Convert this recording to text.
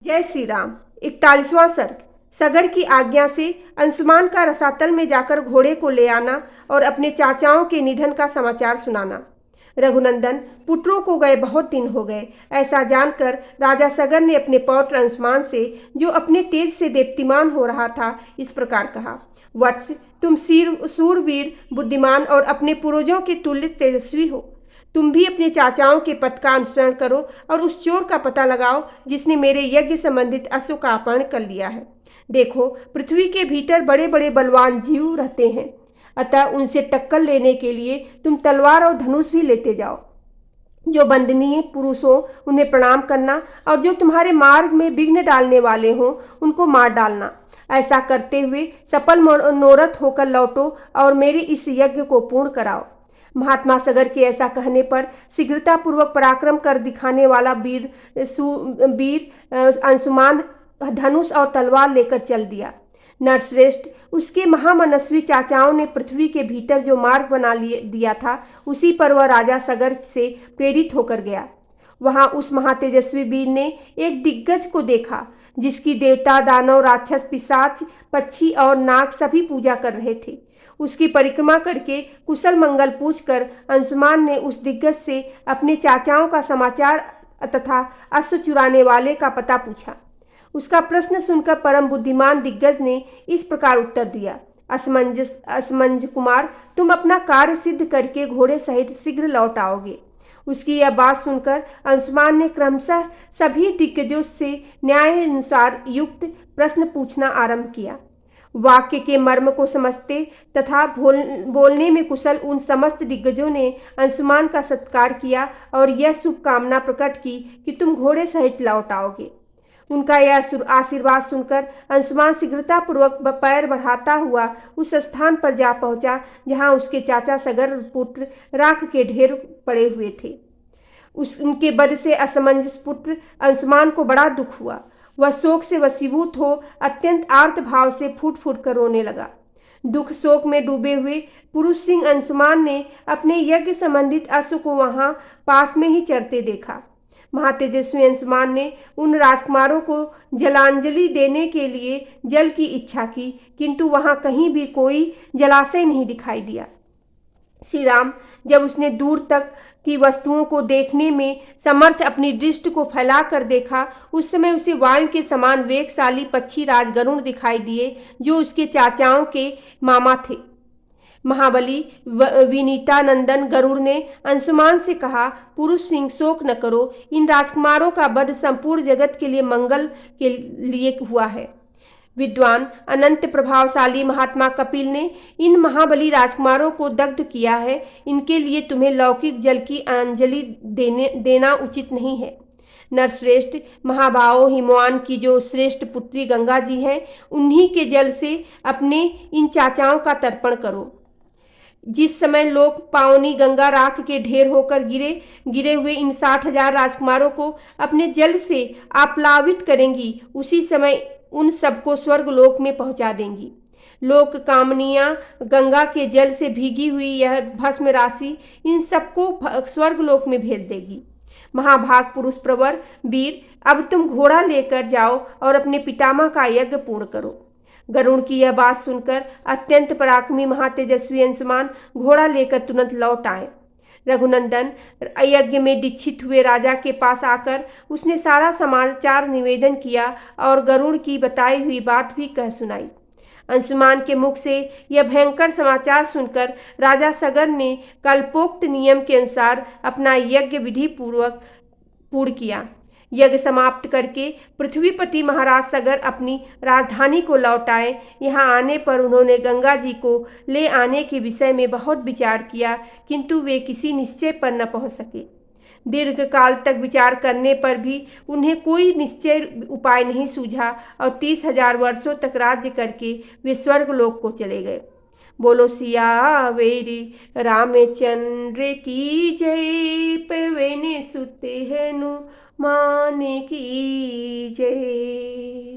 जय श्री राम। 41वां सर्ग। सगर की आज्ञा से अंशुमान का रसातल में जाकर घोड़े को ले आना और अपने चाचाओं के निधन का समाचार सुनाना। रघुनंदन, पुत्रों को गए बहुत दिन हो गए। ऐसा जानकर राजा सगर ने अपने पौत्र अंशुमान से, जो अपने तेज से दीप्तिमान हो रहा था, इस प्रकार कहा। वत्स, तुम सूरवीर, बुद्धिमान और अपने पूर्वजों के तुल्य तेजस्वी हो। तुम भी अपने चाचाओं के पथ का अनुसरण करो और उस चोर का पता लगाओ जिसने मेरे यज्ञ संबंधित अश्व का अपहरण कर लिया है। देखो, पृथ्वी के भीतर बड़े बड़े बलवान जीव रहते हैं, अतः उनसे टक्कर लेने के लिए तुम तलवार और धनुष भी लेते जाओ। जो वंदनीय पुरुष हो उन्हें प्रणाम करना, और जो तुम्हारे मार्ग में विघ्न डालने वाले हों उनको मार डालना। ऐसा करते हुए सफल मनोरथ होकर लौटो और मेरे इस यज्ञ को पूर्ण कराओ। महात्मा सगर के ऐसा कहने पर शीघ्रतापूर्वक पराक्रम कर दिखाने वाला वीर अंशुमान धनुष और तलवार लेकर चल दिया। नरश्रेष्ठ, उसके महामनस्वी चाचाओं ने पृथ्वी के भीतर जो मार्ग बना दिया था, उसी पर वह राजा सगर से प्रेरित होकर गया। वहां उस महातेजस्वी वीर ने एक दिग्गज को देखा, जिसकी देवता, दानव, राक्षस, पिशाच, पक्षी और नाग सभी पूजा कर रहे थे। उसकी परिक्रमा करके कुशल मंगल पूछकर अंशुमान ने उस दिग्गज से अपने चाचाओं का समाचार तथा अश्व चुराने वाले का पता पूछा। उसका प्रश्न सुनकर परम बुद्धिमान दिग्गज ने इस प्रकार उत्तर दिया। असमंज कुमार, तुम अपना कार्य सिद्ध करके घोड़े सहित शीघ्र लौट आओगे। उसकी यह बात सुनकर अंशुमान ने क्रमशः सभी दिग्गजों से न्याय अनुसार युक्त प्रश्न पूछना आरंभ किया। वाक्य के मर्म को समझते तथा बोलने में कुशल उन समस्त दिग्गजों ने अंशुमान का सत्कार किया और यह शुभकामना प्रकट की कि तुम घोड़े सहित लौट आओगे। उनका यह आशीर्वाद सुनकर अंशुमान शीघ्रतापूर्वक पैर बढ़ाता हुआ उस स्थान पर जा पहुंचा जहां उसके चाचा सगर पुत्र राख के ढेर पड़े हुए थे। उनके वध से असमंजस पुत्र अंशुमान को बड़ा दुख हुआ। वह शोक से वशीभूत हो अत्यंत आर्त भाव से फूट फूट कर रोने लगा। दुख शोक में डूबे हुए पुरुष सिंह अंशुमान ने अपने यज्ञ संबंधित अश्व को वहां पास में ही चरते देखा। महातेजस्वी अंशुमान ने उन राजकुमारों को जलांजलि देने के लिए जल की इच्छा की, किंतु वहां कहीं भी कोई जलाशय नहीं दिखाई दिया। श्री राम, जब उसने दूर तक की वस्तुओं को देखने में समर्थ अपनी दृष्टि को फैलाकर देखा, उस समय उसे वायु के समान वेगशाली पक्षी राज गरुड़ दिखाई दिए, जो उसके चाचाओं के मामा थे। महाबली विनीतानंदन गरुड़ ने अंशुमान से कहा, पुरुष सिंह, शोक न करो। इन राजकुमारों का वध संपूर्ण जगत के लिए मंगल के लिए हुआ है। विद्वान अनंत प्रभावशाली महात्मा कपिल ने इन महाबली राजकुमारों को दग्ध किया है। इनके लिए तुम्हें लौकिक जल की अंजलि देना उचित नहीं है। नरश्रेष्ठ, महाभाव हिमवान की जो श्रेष्ठ पुत्री गंगा जी हैं, उन्हीं के जल से अपने इन चाचाओं का तर्पण करो। जिस समय लोक पावनी गंगा राख के ढेर होकर गिरे हुए इन 60,000 राजकुमारों को अपने जल से आप्लावित करेंगी, उसी समय उन सबको स्वर्ग लोक में पहुंचा देंगी। लोक कामनियां गंगा के जल से भीगी हुई यह भस्म राशि इन सबको स्वर्ग लोक में भेज देगी। महाभाग पुरुष प्रवर वीर, अब तुम घोड़ा लेकर जाओ और अपने पितामह का यज्ञ पूर्ण करो। गरुड़ की यह बात सुनकर अत्यंत पराक्रमी महातेजस्वी अंशुमान घोड़ा लेकर तुरंत लौट आए। रघुनंदन, यज्ञ में दीक्षित हुए राजा के पास आकर उसने सारा समाचार निवेदन किया और गरुड़ की बताई हुई बात भी कह सुनाई। अंशुमान के मुख से यह भयंकर समाचार सुनकर राजा सगर ने कल्पोक्त नियम के अनुसार अपना यज्ञ विधि पूर्वक पूर्ण किया। यज्ञ समाप्त करके पृथ्वीपति महाराज सगर अपनी राजधानी को लौट आए। यहाँ आने पर उन्होंने गंगा जी को ले आने के विषय में बहुत विचार किया, किंतु वे किसी निश्चय पर न पहुँच सके। दीर्घ काल तक विचार करने पर भी उन्हें कोई निश्चय उपाय नहीं सूझा और 30,000 वर्षों तक राज्य करके वे स्वर्गलोक को चले गए। बोलो सियावेरी रामचंद्र की जय। पवन सुत हनुमान की जय।